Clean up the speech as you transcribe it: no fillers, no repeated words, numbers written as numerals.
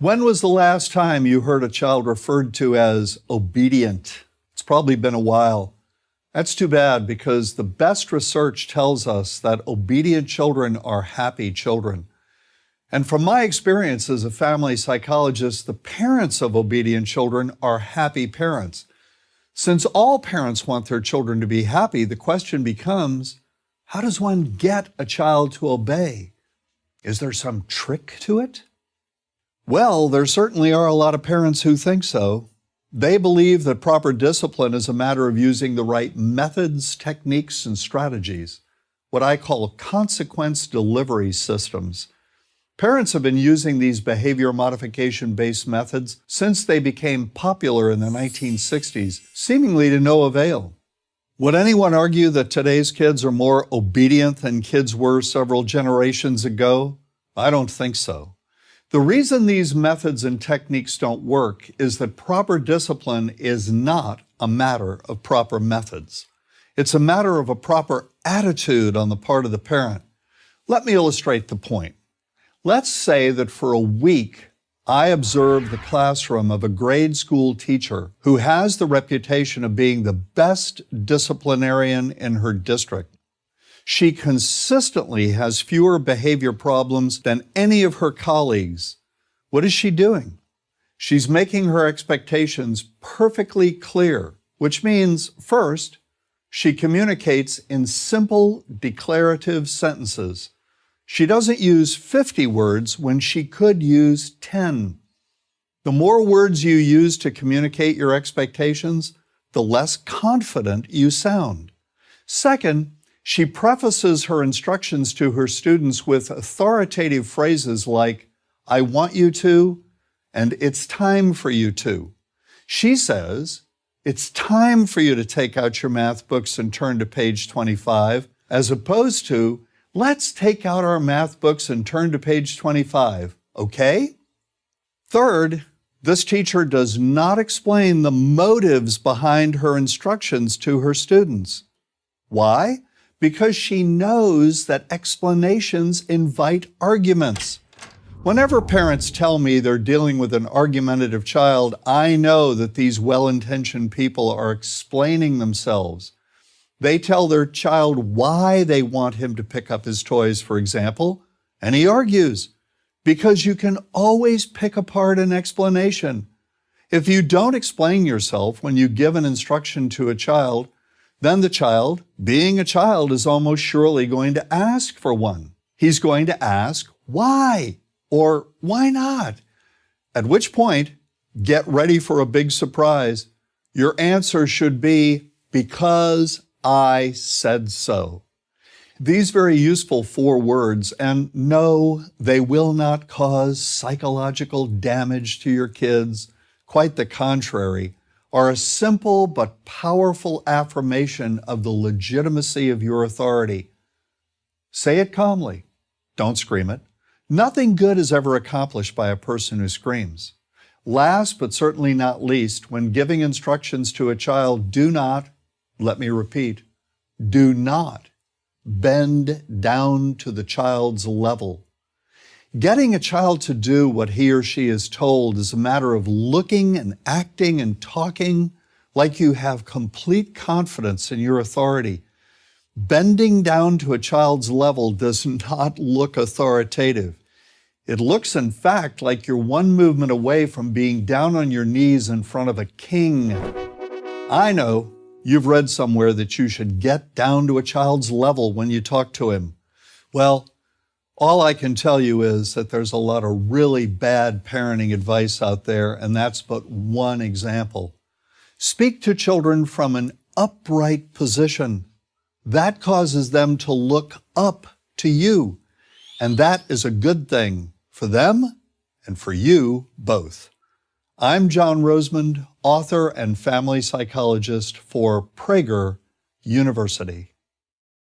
When was the last time you heard a child referred to as obedient? It's probably been a while. That's too bad, because the best research tells us that obedient children are happy children. And from my experience as a family psychologist, the parents of obedient children are happy parents. Since all parents want their children to be happy, the question becomes, how does one get a child to obey? Is there some trick to it? Well, there certainly are a lot of parents who think so. They believe that proper discipline is a matter of using the right methods, techniques, and strategies, what I call consequence delivery systems. Parents have been using these behavior modification-based methods since they became popular in the 1960s, seemingly to no avail. Would anyone argue that today's kids are more obedient than kids were several generations ago? I don't think so. The reason these methods and techniques don't work is that proper discipline is not a matter of proper methods. It's a matter of a proper attitude on the part of the parent. Let me illustrate the point. Let's say that for a week, I observed the classroom of a grade school teacher who has the reputation of being the best disciplinarian in her district. She consistently has fewer behavior problems than any of her colleagues. What is she doing? She's making her expectations perfectly clear, which means, first, she communicates in simple, declarative sentences. She doesn't use 50 words when she could use 10. The more words you use to communicate your expectations, the less confident you sound. Second, she prefaces her instructions to her students with authoritative phrases like, "I want you to," and "it's time for you to." She says, "It's time for you to take out your math books and turn to page 25, as opposed to, "Let's take out our math books and turn to page 25, okay?" Third, this teacher does not explain the motives behind her instructions to her students. Why? Because she knows that explanations invite arguments. Whenever parents tell me they're dealing with an argumentative child, I know that these well-intentioned people are explaining themselves. They tell their child why they want him to pick up his toys, for example, and he argues, because you can always pick apart an explanation. If you don't explain yourself when you give an instruction to a child, then the child, being a child, is almost surely going to ask for one. He's going to ask, why? Or why not? At which point, get ready for a big surprise. Your answer should be, because I said so. These very useful 4 words, and no, they will not cause psychological damage to your kids. Quite the contrary, are a simple but powerful affirmation of the legitimacy of your authority. Say it calmly. Don't scream it. Nothing good is ever accomplished by a person who screams. Last but certainly not least, when giving instructions to a child, do not, let me repeat, do not bend down to the child's level. Getting a child to do what he or she is told is a matter of looking and acting and talking like you have complete confidence in your authority. Bending down to a child's level does not look authoritative. It looks, in fact, like you're one movement away from being down on your knees in front of a king. I know you've read somewhere that you should get down to a child's level when you talk to him. Well, all I can tell you is that there's a lot of really bad parenting advice out there, and that's but one example. Speak to children from an upright position. That causes them to look up to you, and that is a good thing for them and for you both. I'm John Rosemond, author and family psychologist for Prager University.